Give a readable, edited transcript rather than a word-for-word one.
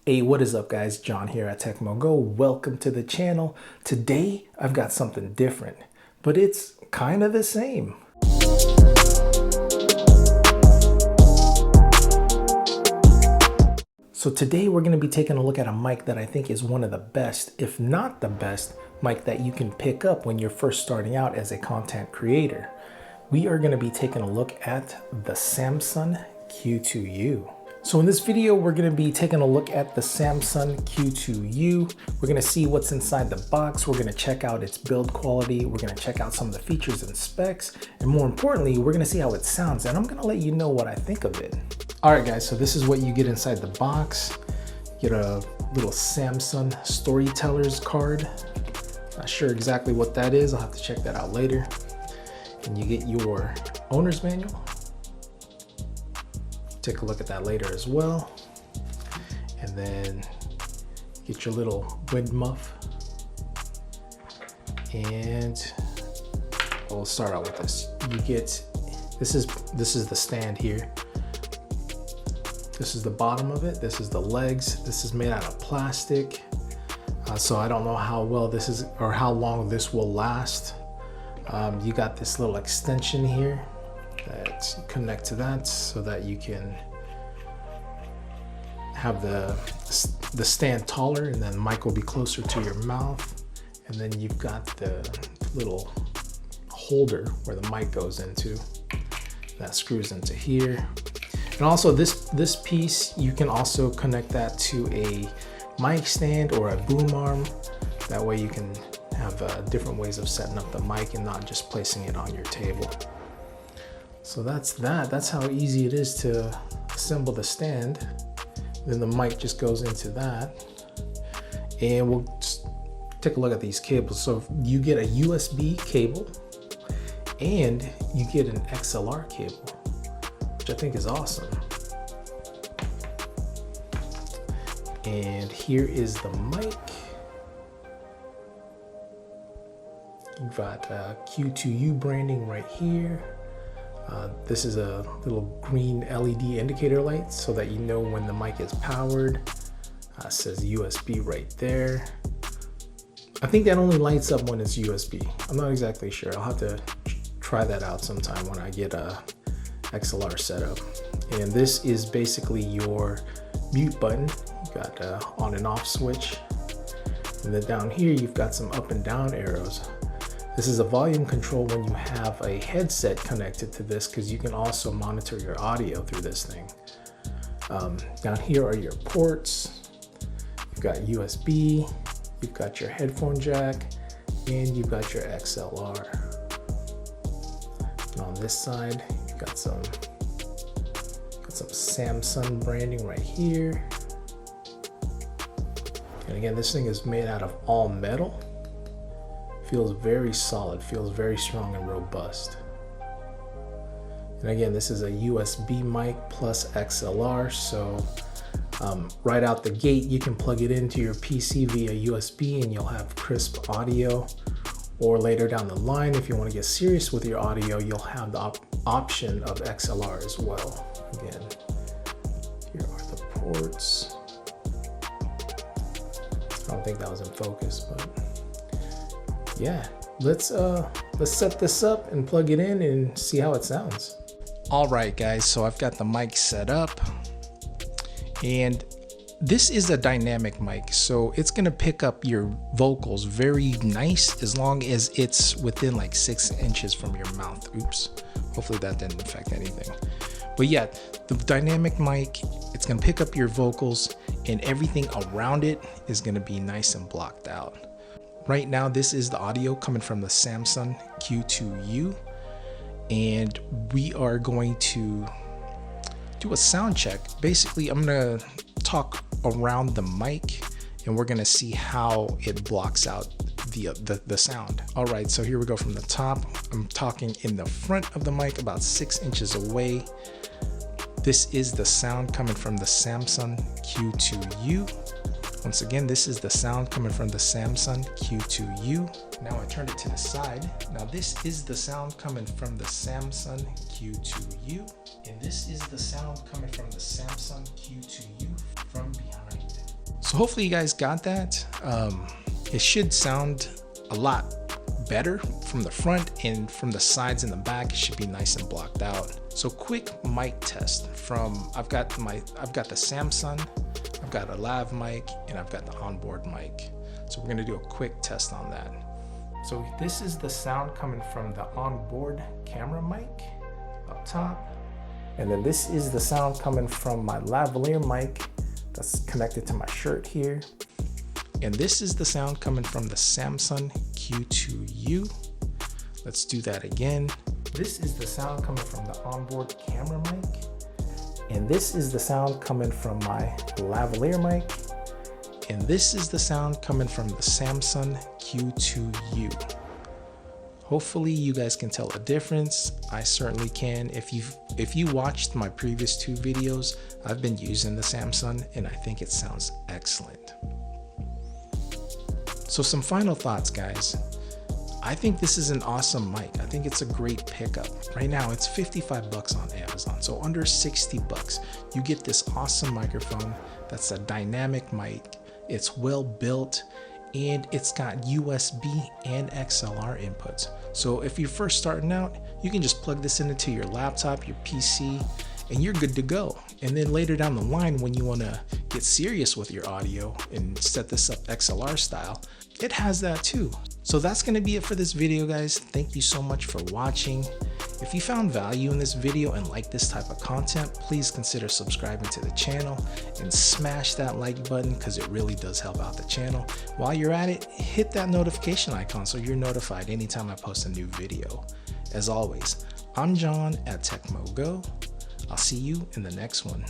Hey, what is up guys? John here at Tekmogo. Welcome to the channel. Today I've got something different, but it's kind of the same. So today we're going to be taking a look at a mic that I think is one of the best, if not the best, mic that you can pick up when you're first starting out as a content creator. We are going to be taking a look at the Samson Q2U. So in this video, we're going to be taking a look at the Samson Q2U. We're going to see what's inside the box. We're going to check out its build quality. We're going to check out some of the features and specs. And more importantly, we're going to see how it sounds. And I'm going to let you know what I think of it. All right, guys, so this is what you get inside the box. You get a little Samson Storyteller's card. Not sure exactly what that is. I'll have to check that out later. And you get your owner's manual. Take a look at that later as well. And then get your little wind muff. And we'll start out with this. You get, this is the stand here. This is the bottom of it. This is the legs. This is made out of plastic. So I don't know how well this is or how long this will last. You got this little extension here that you connect to that so that you can have the stand taller, and then the mic will be closer to your mouth. And then you've got the little holder where the mic goes into. That screws into here. And also this piece, you can also connect that to a mic stand or a boom arm. That way you can have different ways of setting up the mic and not just placing it on your table. So that's that. That's how easy it is to assemble the stand. Then the mic just goes into that. And we'll just take a look at these cables. So you get a USB cable and you get an XLR cable, which I think is awesome. And here is the mic. You've got Q2U branding right here. This is a little green LED indicator light so that you know when the mic is powered. It says USB right there. I think that only lights up when it's USB. I'm not exactly sure. I'll have to try that out sometime when I get a XLR setup. And this is basically your mute button. You've got on and off switch. And then down here, you've got some up and down arrows. This is a volume control when you have a headset connected to this, because you can also monitor your audio through this thing. Down here are your ports. You've got USB, you've got your headphone jack, and you've got your XLR. And on this side, you've got some Samsung branding right here. And again, this thing is made out of all metal. Feels very solid, feels very strong and robust. And again, this is a USB mic plus XLR, so right out the gate, you can plug it into your PC via USB and you'll have crisp audio. Or later down the line, if you want to get serious with your audio, you'll have the option of XLR as well. Again, here are the ports. I don't think that was in focus, but yeah, let's set this up and plug it in and see how it sounds. All right, guys, so I've got the mic set up, and this is a dynamic mic, so it's gonna pick up your vocals very nice as long as it's within like 6 inches from your mouth. Oops, hopefully that didn't affect anything. But yeah, the dynamic mic, it's gonna pick up your vocals, and everything around it is gonna be nice and blocked out. Right now, this is the audio coming from the Samson Q2U, and we are going to do a sound check. Basically, I'm gonna talk around the mic, and we're gonna see how it blocks out the sound. All right, so here we go from the top. I'm talking in the front of the mic, about 6 inches away. This is the sound coming from the Samson Q2U. Once again, this is the sound coming from the Samson Q2U. Now I turned it to the side. Now this is the sound coming from the Samson Q2U. And this is the sound coming from the Samson Q2U from behind. So hopefully you guys got that. It should sound a lot better from the front, and from the sides and the back it should be nice and blocked out. So quick mic test from, I've got the Samsung, I've got a lav mic, and I've got the onboard mic. So we're gonna do a quick test on that. So this is the sound coming from the onboard camera mic up top. And then this is the sound coming from my lavalier mic that's connected to my shirt here. And this is the sound coming from the Samson Q2U. Let's do that again. This is the sound coming from the onboard camera mic. And this is the sound coming from my lavalier mic. And this is the sound coming from the Samson Q2U. Hopefully you guys can tell a difference. I certainly can. If you watched my previous 2 videos, I've been using the Samsung and I think it sounds excellent. So some final thoughts, guys. I think this is an awesome mic. I think it's a great pickup. Right now it's 55 bucks on Amazon, so under 60 bucks. You get this awesome microphone that's a dynamic mic. It's well built and it's got USB and XLR inputs. So if you're first starting out, you can just plug this into your laptop, your PC, and you're good to go. And then later down the line, when you wanna get serious with your audio and set this up XLR style, it has that too. So that's gonna be it for this video, guys. Thank you so much for watching. If you found value in this video and like this type of content, please consider subscribing to the channel and smash that like button because it really does help out the channel. While you're at it, hit that notification icon so you're notified anytime I post a new video. As always, I'm John at Tekmogo. I'll see you in the next one.